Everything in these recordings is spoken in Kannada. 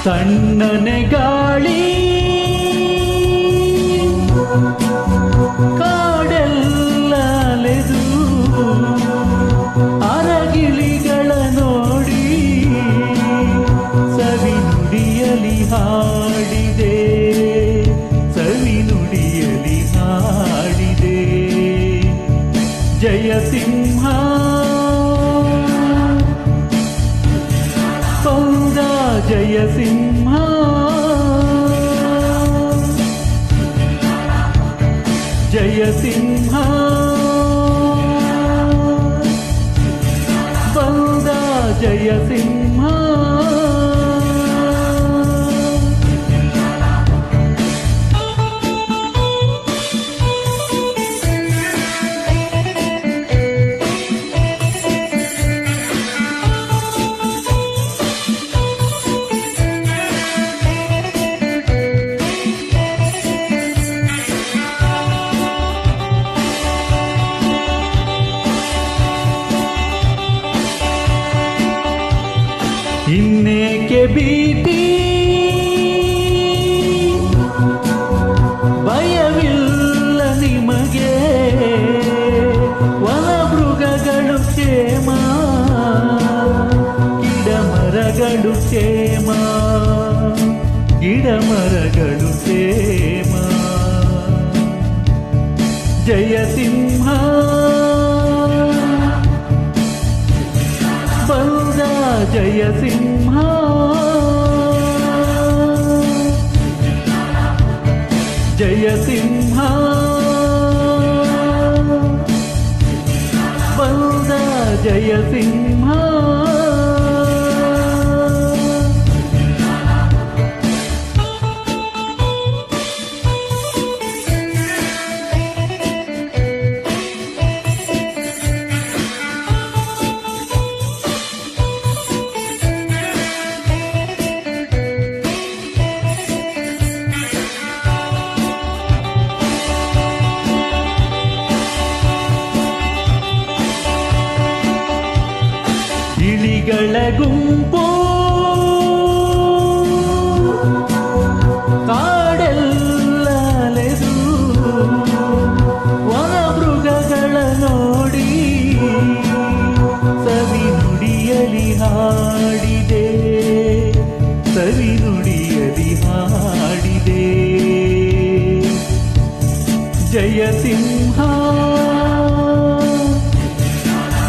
ತಣ್ಣನೆ ಗಾಳಿ ಕಾಡೆಲ್ಲ ಅಲೆದು ಅರಗಿಳಿಗಳ ನೋಡಿ ಸವಿ ನುಡಿಯಲಿ ಹಾಡಿದೆ, ಸವಿ ನುಡಿಯಲಿ ಹಾಡಿದೆ. ಜಯ ಸಿಂಹ ಪೌರ ಜಯ ಸಿಂಹ, ಜಯ ಸಿಂಹ ಪೌರ ಜಯ ಸಿಂಹ. ಇನ್ನೇಕೆ ಭೀತಿ ಭಯವಿಲ್ಲ ನಿಮಗೆ, ವನಮೃಗಗಳು ಕ್ಷೇಮ, ಗಿಡಮರಗಳು ಕ್ಷೇಮ, ಗಿಡಮರಗಳು ಕ್ಷೇಮ. ಜಯ ಸಿಂಹ ಪೌರ ಜಯ ಸಿಂಹ, ಜಯ ಸಿಂಹ ಪೌರ ಜಯ ಸಿಂಹ. ಇಲಿಗಳ ಗುಂಪು ಕಾಡೆಲ್ಲ ಅಲೆದು ವನಮೃಗಗಳ ನೋಡಿ ಸವಿ ನುಡಿಯಲಿ ಹಾಡಿದೆ, ಸವಿ ನುಡಿಯಲಿ ಹಾಡಿದೆ. ಜಯ ಸಿಂಹ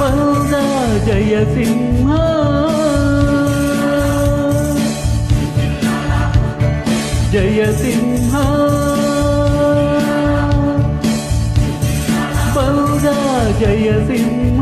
ಪೌರ ಜಯ ಸಿಂಹ, ಜಯ ಸಿಂಹ ಪೌರ ಜಯ ಸಿಂಹ.